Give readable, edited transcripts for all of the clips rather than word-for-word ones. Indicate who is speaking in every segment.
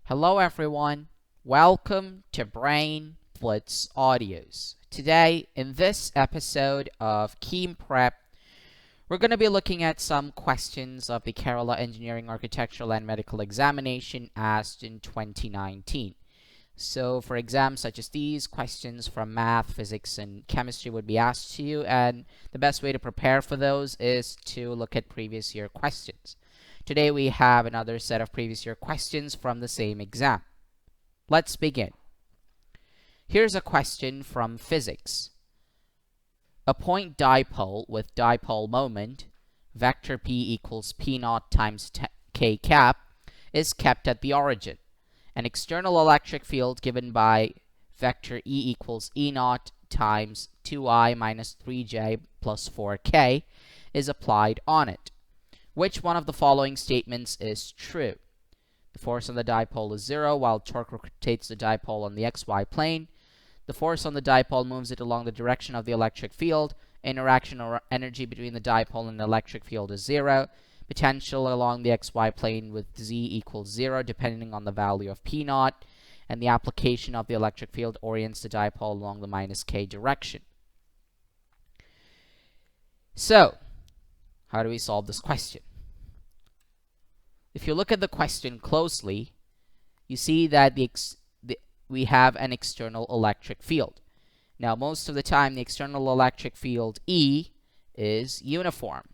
Speaker 1: Hello everyone, welcome to Brain Blitz Audios. Today, in this episode of Keam Prep, we're going to be looking at some questions of the Kerala Engineering, Architectural and Medical Examination asked in 2019. So for exams such as these, questions from math, physics, and chemistry would be asked to you, and the best way to prepare for those is to look at previous year questions. Today we have another set of previous year questions from the same exam. Let's begin. Here's a question from physics. A point dipole with dipole moment, vector p equals p naught times k cap, is kept at the origin. An external electric field given by vector E equals E naught times 2I minus 3j plus 4k is applied on it. Which one of the following statements is true? The force on the dipole is 0 while torque rotates the dipole on the xy plane. The force on the dipole moves it along the direction of the electric field. Interaction or energy between the dipole and the electric field is 0. Potential along the xy plane with z equals 0 depending on the value of p naught. And the application of the electric field orients the dipole along the minus k direction. So, how do we solve this question? If you look at the question closely, you see that we have an external electric field. Now, most of the time, the external electric field E is uniform.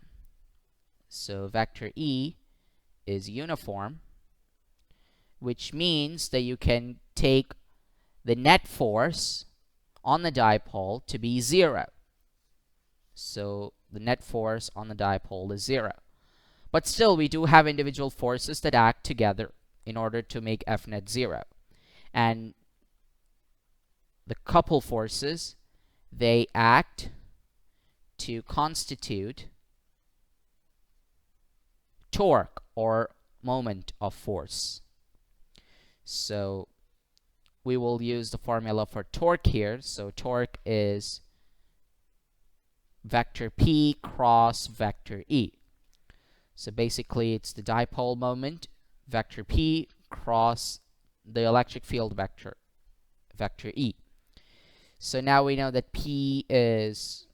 Speaker 1: So, vector E is uniform, which means that you can take the net force on the dipole to be 0. So, the net force on the dipole is 0. But still, we do have individual forces that act together in order to make F net 0. And the couple forces, they act to constitute torque or moment of force. So we will use the formula for torque here. So torque is vector P cross vector E. So basically, it's the dipole moment, vector P, cross the electric field vector, vector E. So now we know that P is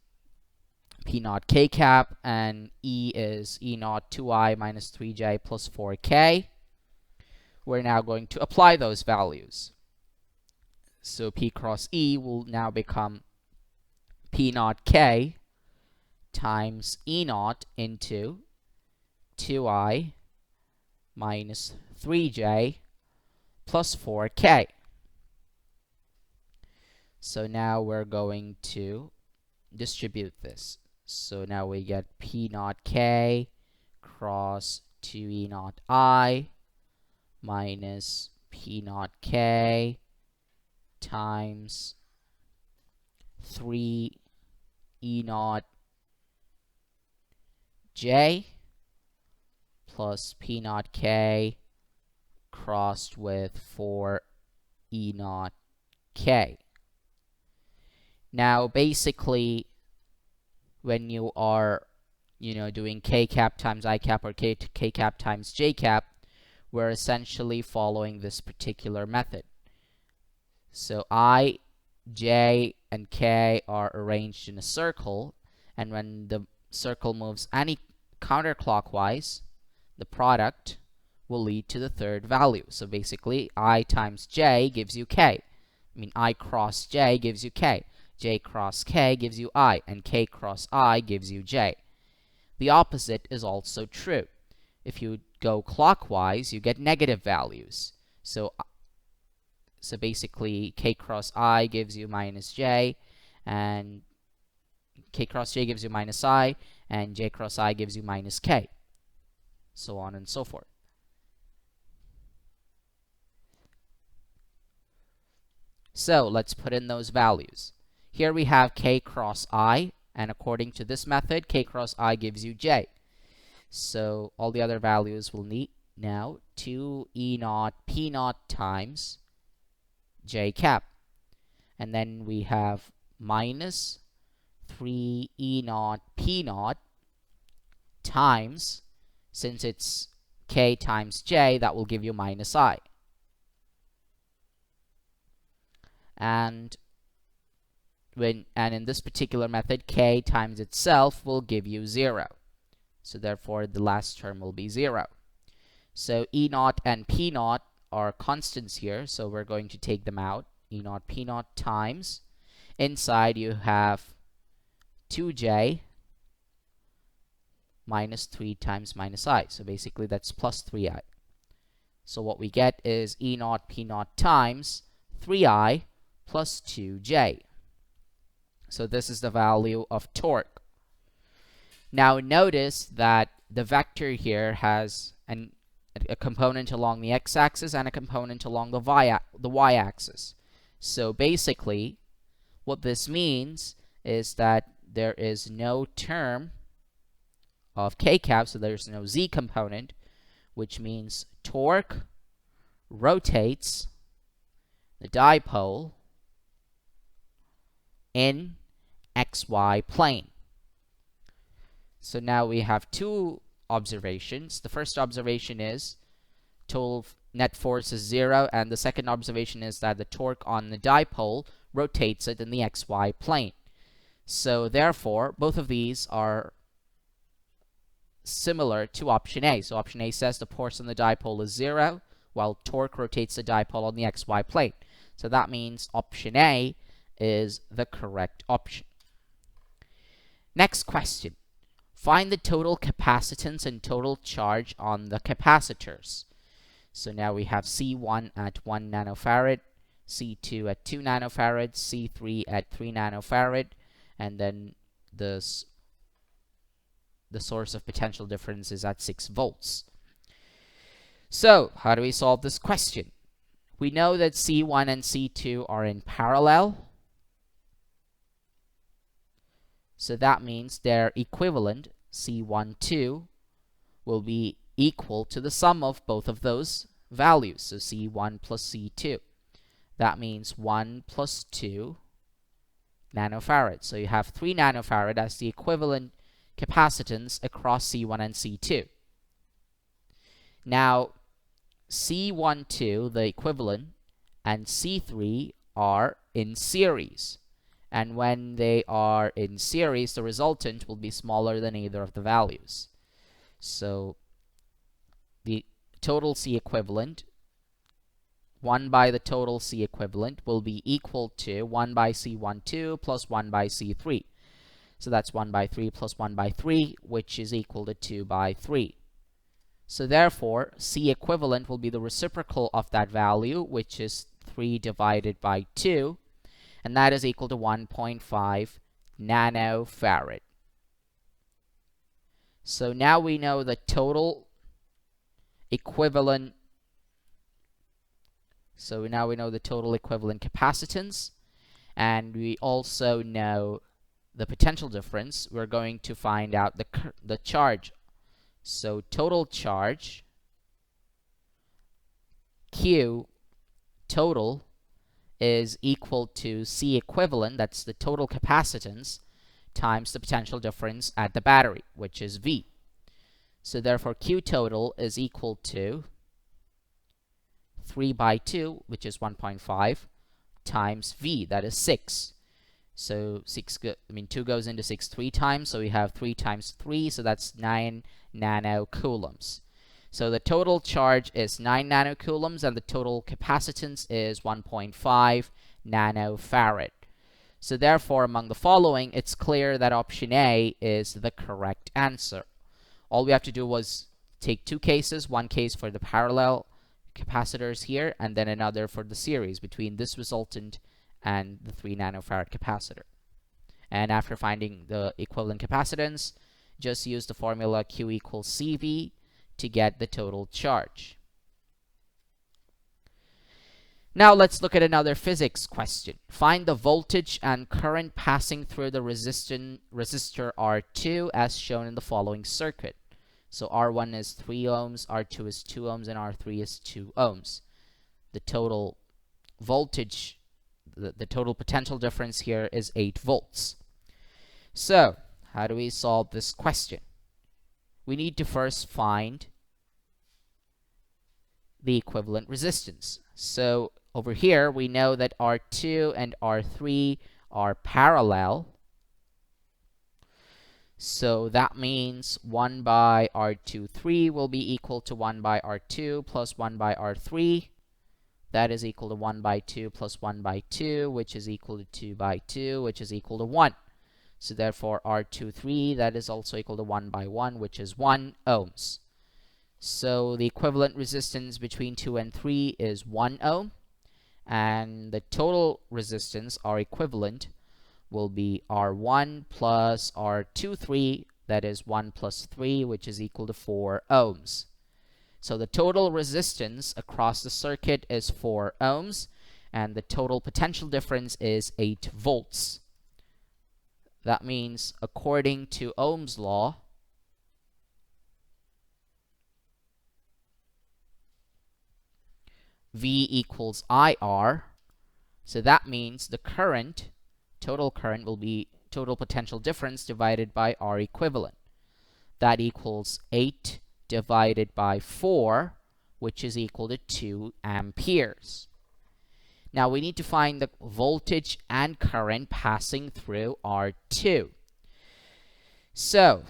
Speaker 1: P naught K cap, and E is E naught 2I minus 3J plus 4K. We're now going to apply those values. So P cross E will now become P naught K times E naught into 2I minus 3j plus 4k. So now we're going to distribute this. So now we get P naught k cross 2E naught I minus P naught k times 3E naught j plus P naught k crossed with 4E naught k. Now basically, when you are doing k cap times I cap or k cap times j cap, we're essentially following this particular method. So I, j, and k are arranged in a circle, and when the circle moves any counterclockwise, the product will lead to the third value. So basically, I times j gives you k. I cross j gives you k. J cross k gives you I, and k cross I gives you j. The opposite is also true. If you go clockwise, you get negative values. So basically, k cross I gives you minus j, and k cross j gives you minus I, and j cross I gives you minus k. So on and so forth. So let's put in those values. Here we have k cross I, and according to this method, k cross I gives you j. So all the other values will need now 2E naught P naught times j cap. And then we have minus 3E naught P naught times, since it's k times j, that will give you minus I. and in this particular method, k times itself will give you 0. So therefore, the last term will be 0. So E naught and P naught are constants here, so we're going to take them out. E naught, P naught times. Inside you have 2j minus 3 times minus I. So basically that's plus 3i. So what we get is E naught, P naught times 3i plus 2j. So this is the value of torque. Now notice that the vector here has a component along the x-axis and a component along the y-axis. So basically, what this means is that there is no term of k cap, so there's no z component, which means torque rotates the dipole in xy plane. So now we have two observations. The first observation is total net force is 0, and the second observation is that the torque on the dipole rotates it in the xy plane. So therefore, both of these are similar to option A. So option A says the force on the dipole is 0, while torque rotates the dipole on the xy plane. So that means option A is the correct option. Next question. Find the total capacitance and total charge on the capacitors. So now we have C1 at 1 nanofarad, C2 at 2 nanofarad, C3 at 3 nanofarad, and then the source of potential difference is at 6 volts. So how do we solve this question? We know that C1 and C2 are in parallel. So that means their equivalent, C12, will be equal to the sum of both of those values. So C1 plus C2. That means 1 plus 2 nanofarad. So you have 3 nanofarad as the equivalent capacitance across C1 and C2. Now, C12, the equivalent, and C3 are in series. And when they are in series, the resultant will be smaller than either of the values. So the total C equivalent, 1 by the total C equivalent, will be equal to 1 by C12 plus 1 by C3. So that's 1 by 3 plus 1 by 3, which is equal to 2 by 3. So therefore, C equivalent will be the reciprocal of that value, which is 3 divided by 2. And that is equal to 1.5 nanofarad. So now we know the total equivalent. So now we know the total equivalent capacitance, and we also know the potential difference. We're going to find out the charge. So total charge, Q total, is equal to C equivalent, that's the total capacitance, times the potential difference at the battery, which is V. So therefore, Q total is equal to 3 by 2, which is 1.5, times V, that is 6. So 2 goes into 6 3 times, so we have 3 times 3, so that's 9 nanocoulombs. So the total charge is 9 nanocoulombs, and the total capacitance is 1.5 nanofarad. So therefore, among the following, it's clear that option A is the correct answer. All we have to do was take two cases, one case for the parallel capacitors here, and then another for the series between this resultant and the 3 nanofarad capacitor. And after finding the equivalent capacitance, just use the formula Q equals CV to get the total charge. Now let's look at another physics question. Find the voltage and current passing through the resistor R2 as shown in the following circuit. So R1 is 3 ohms, R2 is 2 ohms, and R3 is 2 ohms. The total voltage, the total potential difference here is 8 volts. So how do we solve this question? We need to first find the equivalent resistance. So over here, we know that R2 and R3 are parallel. So that means 1 by R23 will be equal to 1 by R2 plus 1 by R3. That is equal to 1 by 2 plus 1 by 2, which is equal to 2 by 2, which is equal to 1. So therefore, R23, that is also equal to 1 by 1, which is 1 ohms. So the equivalent resistance between 2 and 3 is 1 ohm. And the total resistance, R equivalent, will be R1 plus R23, that is 1 plus 3, which is equal to 4 ohms. So the total resistance across the circuit is 4 ohms, and the total potential difference is 8 volts. That means, according to Ohm's law, V equals IR. So that means the current, total current, will be total potential difference divided by R equivalent. That equals 8 divided by 4, which is equal to 2 amperes. Now we need to find the voltage and current passing through R2. So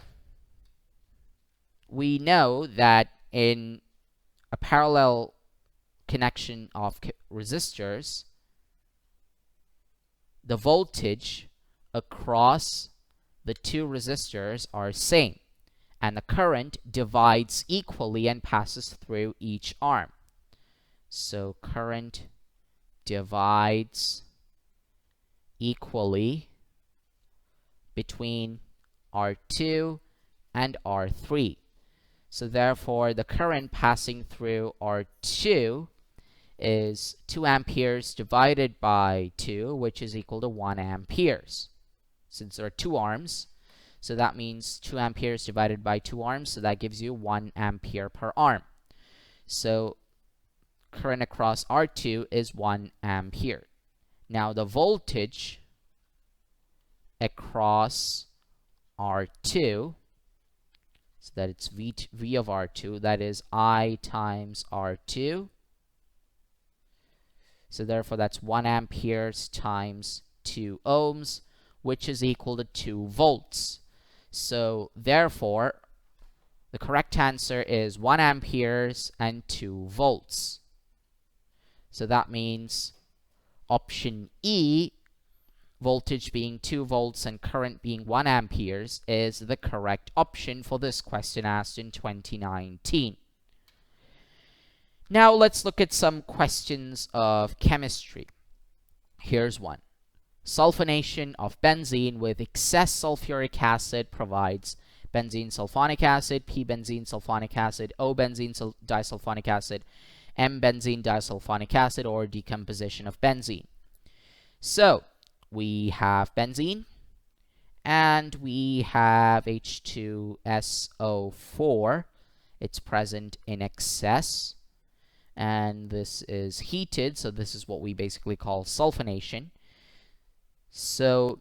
Speaker 1: we know that in a parallel connection of resistors, the voltage across the two resistors are same, and the current divides equally and passes through each arm. So current divides equally between R2 and R3. So therefore, the current passing through R2 is 2 amperes divided by 2, which is equal to 1 amperes. Since there are 2 arms, so that means 2 amperes divided by 2 arms, so that gives you 1 ampere per arm. So current across R2 is 1 ampere. Now the voltage across R2, so that it's V of R2, that is I times R2. So therefore, that's 1 amperes times 2 ohms, which is equal to 2 volts. So therefore, the correct answer is 1 amperes and 2 volts. So that means option E, voltage being 2 volts and current being 1 amperes, is the correct option for this question asked in 2019. Now let's look at some questions of chemistry. Here's one. Sulfonation of benzene with excess sulfuric acid provides benzene sulfonic acid, p-benzene sulfonic acid, o-benzene disulfonic acid, m-benzene disulfonic acid, or decomposition of benzene. So we have benzene and we have H2SO4. It's present in excess, and this is heated, so this is what we basically call sulfonation. So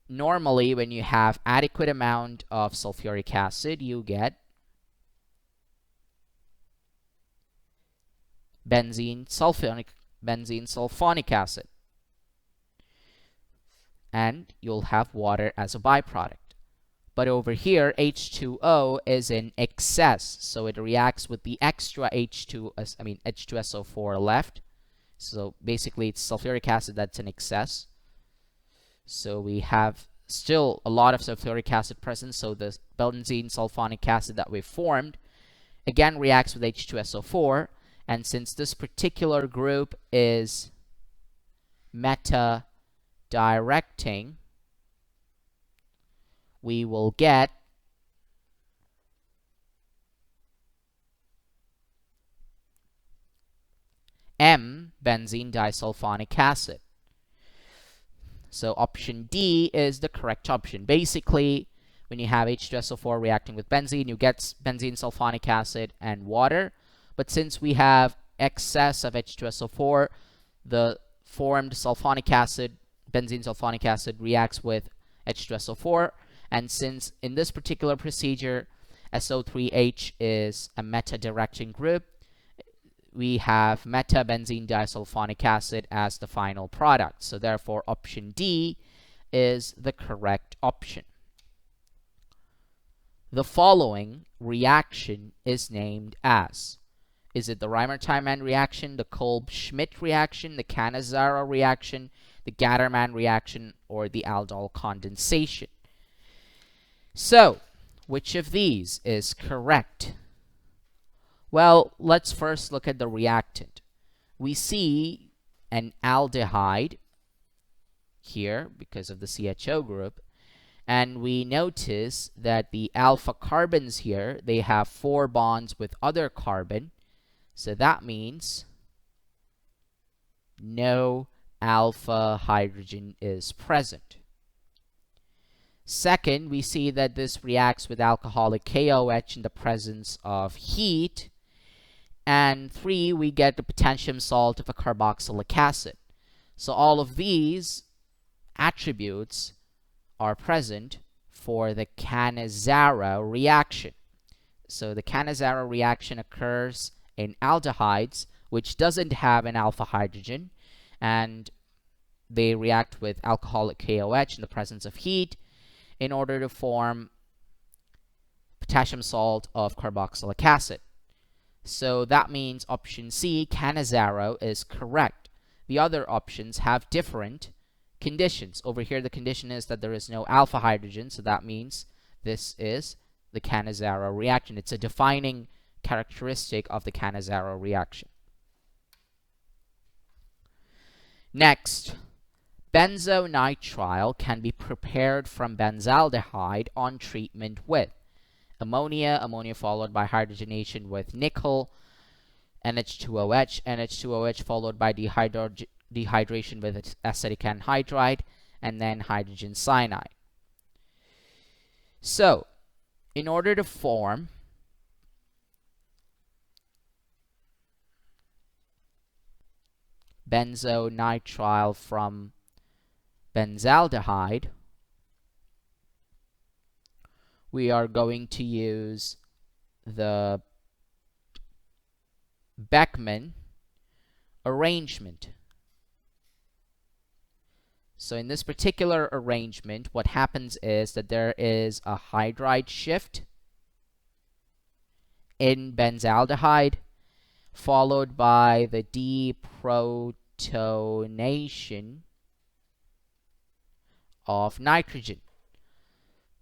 Speaker 1: normally when you have adequate amount of sulfuric acid, you get benzene sulfonic acid, and you'll have water as a byproduct. But over here, H2O is in excess, so it reacts with the extra H2SO4 left. So basically, it's sulfuric acid that's in excess. So we have still a lot of sulfuric acid present, so the benzene sulfonic acid that we formed again reacts with H2SO4, and since this particular group is meta-directing, we will get M-benzene disulfonic acid. So option D is the correct option. Basically, when you have H2SO4 reacting with benzene, you get benzene sulfonic acid and water. But since we have excess of H2SO4, the formed sulfonic acid, benzene sulfonic acid, reacts with H2SO4. And since in this particular procedure, SO3H is a meta-directing group, we have metabenzene disulfonic acid as the final product. So therefore, option D is the correct option. The following reaction is named as: is it the Reimer-Tiemann reaction, the Kolb-Schmidt reaction, the Cannizzaro reaction, the Gattermann reaction, or the aldol condensation? So, which of these is correct? Well, let's first look at the reactant. We see an aldehyde here because of the CHO group, and we notice that the alpha carbons here, they have 4 bonds with other carbon. So that means no alpha hydrogen is present. Second, we see that this reacts with alcoholic KOH in the presence of heat. And 3, we get the potassium salt of a carboxylic acid. So all of these attributes are present for the Cannizzaro reaction. So the Cannizzaro reaction occurs in aldehydes, which doesn't have an alpha hydrogen, and they react with alcoholic KOH in the presence of heat in order to form potassium salt of carboxylic acid. So that means option C, Cannizzaro, is correct. The other options have different conditions. Over here, the condition is that there is no alpha hydrogen, so that means this is the Cannizzaro reaction. It's a defining characteristic of the Cannizzaro reaction. Next, benzonitrile can be prepared from benzaldehyde on treatment with ammonia, ammonia followed by hydrogenation with nickel, NH2OH, NH2OH followed by dehydration with acetic anhydride, and then hydrogen cyanide. So, in order to form benzonitrile from benzaldehyde, we are going to use the Beckmann arrangement. So in this particular arrangement, what happens is that there is a hydride shift in benzaldehyde, followed by the deprotonation of nitrogen.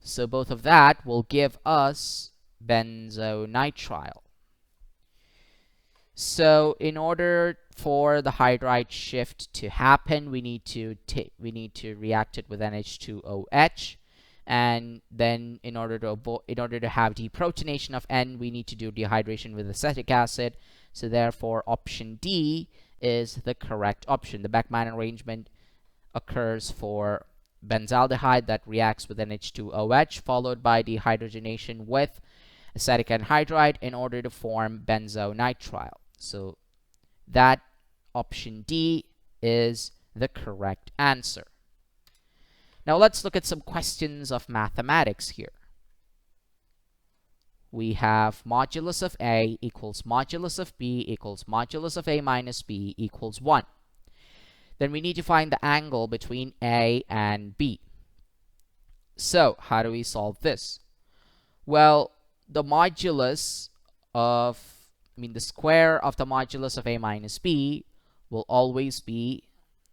Speaker 1: So both of that will give us benzonitrile. So in order for the hydride shift to happen, we need to react it with NH2OH, and then in order to have deprotonation of N, we need to do dehydration with acetic acid. So therefore, option D is the correct option. The Beckmann arrangement occurs for benzaldehyde that reacts with NH2OH, followed by dehydrogenation with acetic anhydride in order to form benzonitrile. So that option D is the correct answer. Now let's look at some questions of mathematics here. We have modulus of A equals modulus of B equals modulus of A minus B equals 1. Then we need to find the angle between A and B. So how do we solve this? Well, the square of the modulus of A minus B will always be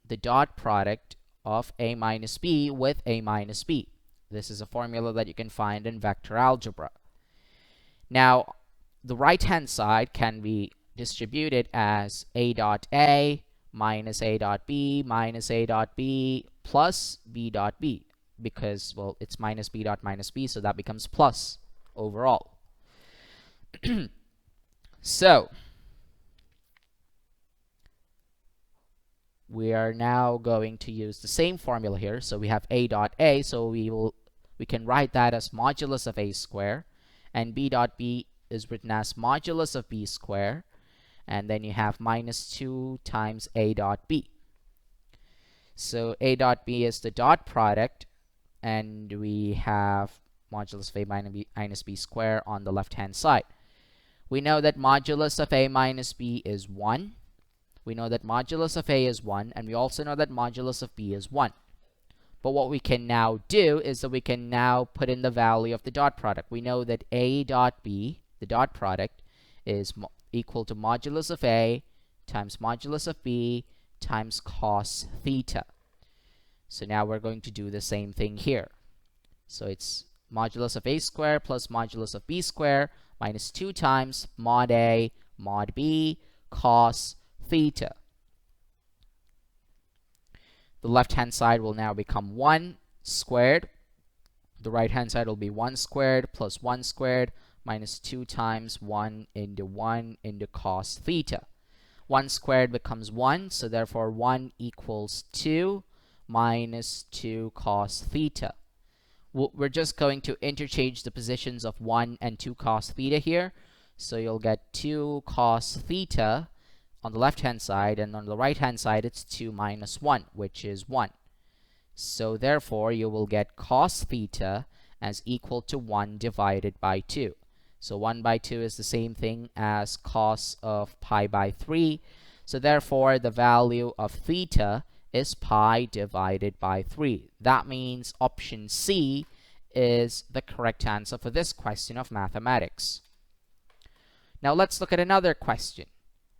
Speaker 1: the dot product of A minus B with A minus B. This is a formula that you can find in vector algebra. Now, the right-hand side can be distributed as A dot A minus A dot B minus A dot B plus B dot B, because, well, it's minus B dot minus B, so that becomes plus overall. So we are now going to use the same formula here. So we have A dot A, so we can write that as modulus of A square, and B dot B is written as modulus of B square, and then you have minus 2 times A dot B. So A dot B is the dot product, and we have modulus of A minus B square on the left hand side. We know that modulus of a minus b is 1. We know that modulus of a is 1, and we also know that modulus of b is 1. But what we can now do is that we can now put in the value of the dot product. We know that a dot b, the dot product, is equal to modulus of a times modulus of b times cos theta. So now we're going to do the same thing here. So it's modulus of a squared plus modulus of b squared minus 2 times mod a mod b cos theta. The left-hand side will now become 1 squared. The right-hand side will be 1 squared plus 1 squared minus 2 times 1 into cos theta. 1 squared becomes 1, so therefore 1 equals 2 minus 2 cos theta. We're just going to interchange the positions of 1 and 2 cos theta here. So you'll get 2 cos theta on the left-hand side, and on the right-hand side it's 2 minus 1, which is 1. So therefore you will get cos theta as equal to 1 divided by 2. So 1 by 2 is the same thing as cos of pi by 3. So therefore the value of theta is pi divided by 3. That means option C is the correct answer for this question of mathematics. Now let's look at another question.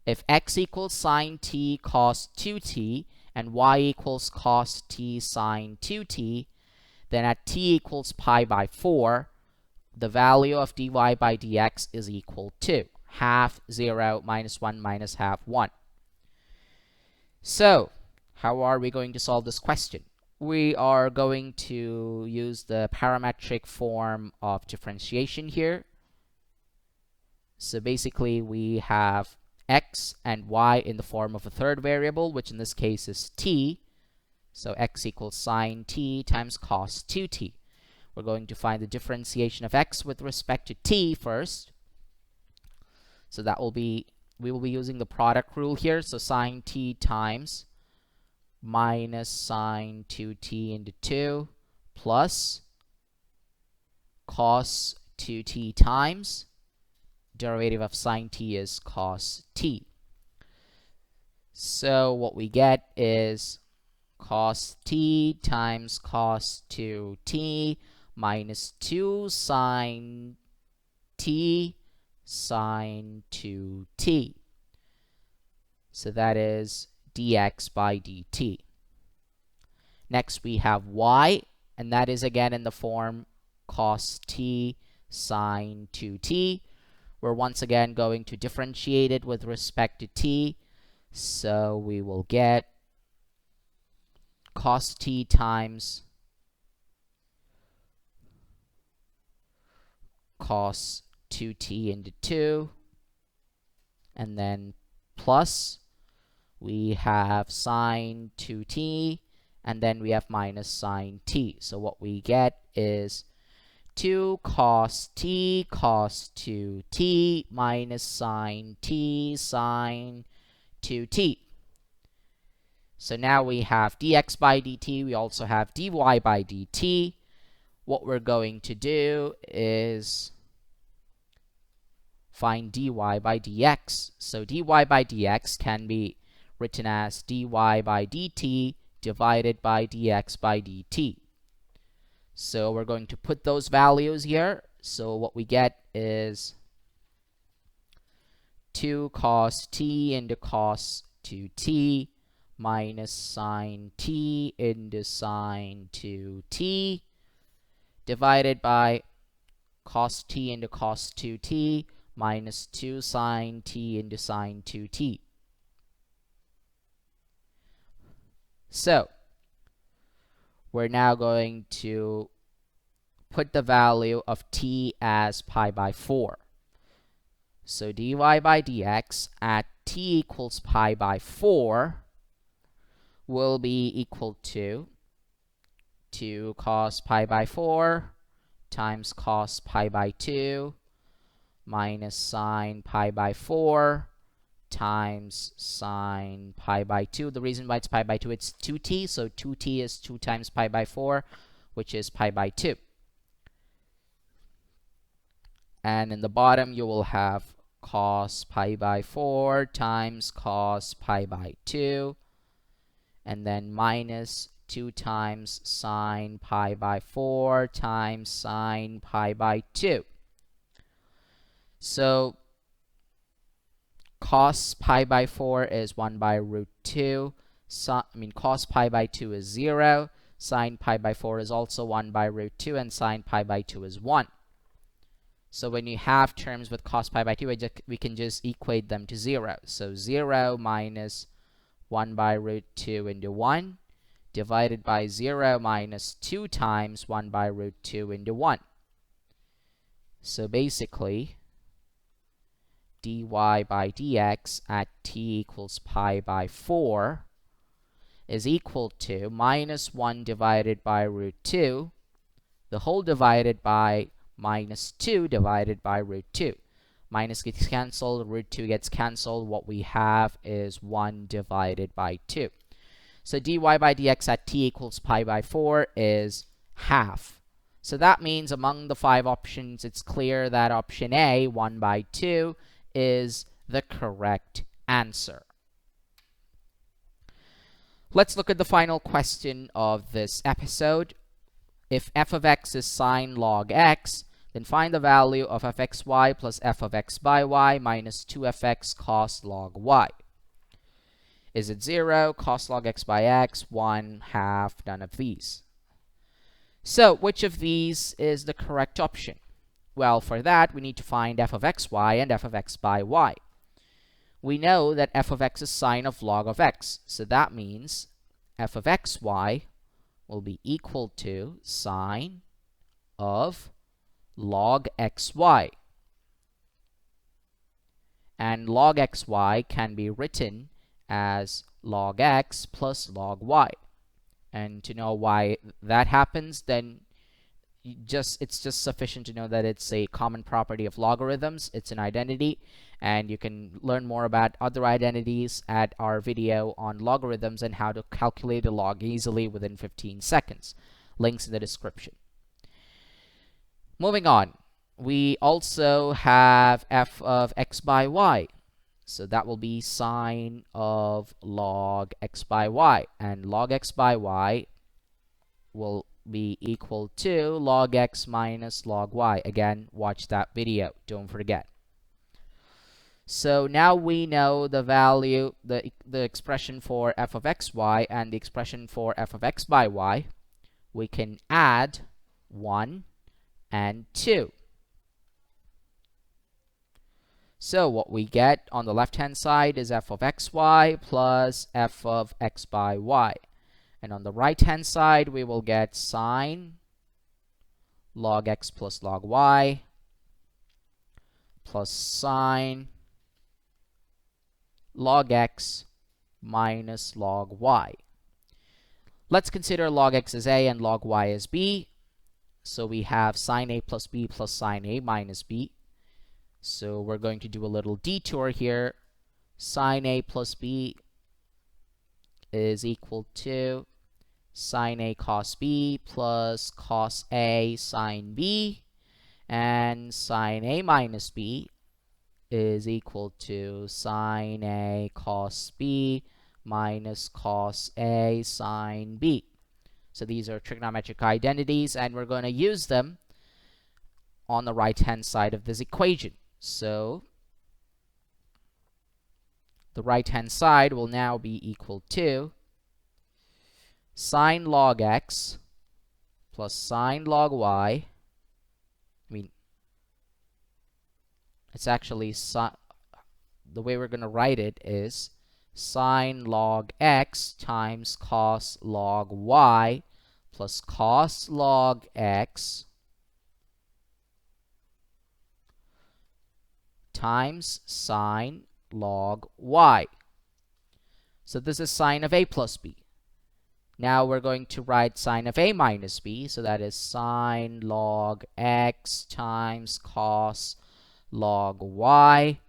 Speaker 1: If x equals sine t cos 2t and y equals cos t sine 2t, then at t equals pi by 4, the value of dy by dx is equal to half 0 minus 1 minus half 1. So how are we going to solve this question? We are going to use the parametric form of differentiation here. So basically we have x and y in the form of a third variable, which in this case is t. So x equals sine t times cos 2t. We're going to find the differentiation of x with respect to t first. So that will be, we will be using the product rule here. So sine t times minus sine 2t into 2 plus cos 2t times derivative of sine t is cos t. So what we get is cos t times cos 2t minus 2 sine t sine 2t. So that is dx by dt. Next we have y, and that is again in the form cos t sine 2t. We're once again going to differentiate it with respect to t. So we will get cos t times cos 2t into 2, and then plus we have sine 2t, and then we have minus sine t. So what we get is 2 cos t cos 2t minus sine t sine 2t. So now we have dx by dt, we also have dy by dt. What we're going to do is find dy by dx. So dy by dx can be written as dy by dt divided by dx by dt. So we're going to put those values here. So what we get is 2 cos t into cos 2t minus sine t into sine 2t divided by cos t into cos 2t minus 2 sine t into sine 2t. So we're now going to put the value of t as pi by 4. So dy by dx at t equals pi by 4 will be equal to 2 cos pi by 4 times cos pi by 2 minus sine pi by 4 times sine pi by 2. The reason why it's pi by 2, it's 2t, so 2t is 2 times pi by 4, which is pi by 2. And in the bottom you will have cos pi by 4 times cos pi by 2, and then minus 2 times sine pi by 4 times sine pi by 2. So cos pi by 4 is 1 by root 2. Cos pi by 2 is 0. Sine pi by 4 is also 1 by root 2, and sine pi by 2 is 1. So when you have terms with cos pi by 2, we can just equate them to 0. So 0 minus 1 by root 2 into 1 divided by 0 minus 2 times 1 by root 2 into 1. So basically, dy by dx at t equals pi by 4 is equal to minus 1 divided by root 2, the whole divided by minus 2 divided by root 2. Minus gets cancelled, root 2 gets cancelled. What we have is 1 divided by 2. So dy by dx at t equals pi by 4 is half. So that means among the 5 options, it's clear that option A, 1 by 2, is the correct answer. Let's look at the final question of this episode. If f of x is sine log x, then find the value of fxy plus f of x by y minus 2fx cos log y. Is it 0, cos log x by x, 1, half, none of these? So which of these is the correct option? Well, for that, we need to find f of xy and f of x by y. We know that f of x is sine of log of x. So that means f of xy will be equal to sine of log xy. And log xy can be written as log x plus log y. And to know why that happens, then it's just sufficient to know that it's a common property of logarithms. It's an identity, and you can learn more about other identities at our video on logarithms and how to calculate a log easily within 15 seconds. Links in the description. Moving on, we also have f of x by y. So that will be sine of log x by y, and log x by y will be equal to log x minus log y. Again, watch that video, don't forget. So now we know the value, the expression for f of xy and the expression for f of x by y. We can add 1 and 2. So what we get on the left hand side is f of xy plus f of x by y. And on the right hand side, we will get sine log x plus log y plus sine log x minus log y. Let's consider log x as a and log y as b. So we have sine a plus b plus sine a minus b. So we're going to do a little detour here. Sine a plus b is equal to sine a cos b plus cos a sine b, and sine a minus b is equal to sine a cos b minus cos a sine b. So these are trigonometric identities, and we're going to use them on the right hand side of this equation. So the right hand side will now be equal to sine log x plus sine log y. It's actually the way we're going to write it is sine log x times cos log y plus cos log x times sine log y. So this is sine of a plus b. Now we're going to write sine of a minus b, so that is sine log x times cos log y,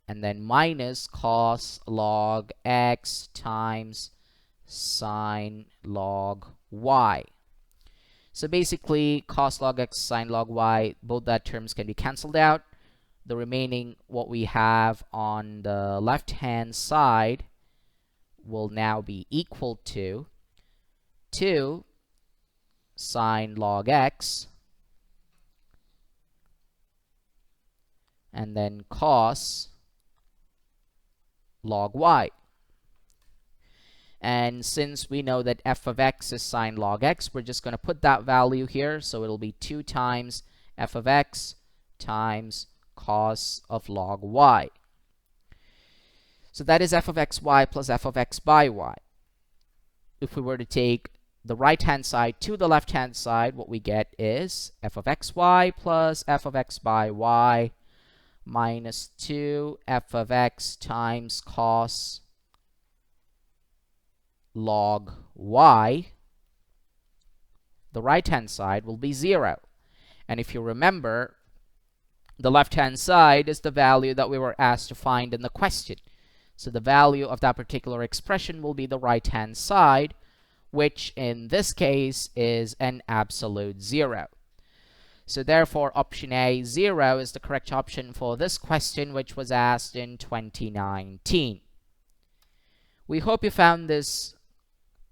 Speaker 1: and then minus cos log x times sine log y. So basically, cos log x, sine log y, both that terms can be cancelled out. the remaining, what we have on the left hand side, will now be equal to 2 sine log x and then cos log y. And since we know that f of x is sine log x, we're just going to put that value here. So it'll be 2 times f of x times cos of log y. So that is f of xy plus f of x by y. If we were to take the right-hand side to the left-hand side, what we get is f of xy plus f of x by y minus 2 f of x times cos log y. The right-hand side will be 0. And if you remember, the left-hand side is the value that we were asked to find in the question. So the value of that particular expression will be the right-hand side, which in this case is an absolute 0. So therefore, option A, 0, is the correct option for this question, which was asked in 2019. We hope you found this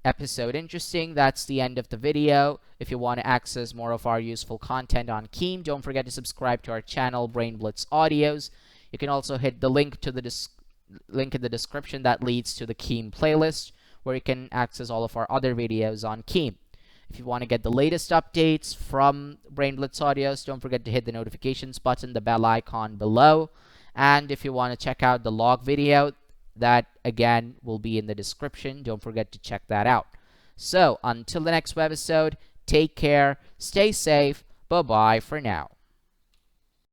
Speaker 1: episode interesting. That's the end of the video. If you want to access more of our useful content on Keam, don't forget to subscribe to our channel, Brain Blitz Audios. You can also hit the link to the link in the description that leads to the Keam playlist, where you can access all of our other videos on Keam. If you want to get the latest updates from Brain Blitz Audios, don't forget to hit the notifications button, the bell icon below. And if you want to check out the log video, that again will be in the description. Don't forget to check that out. So until the next webisode, take care, stay safe, bye-bye for now.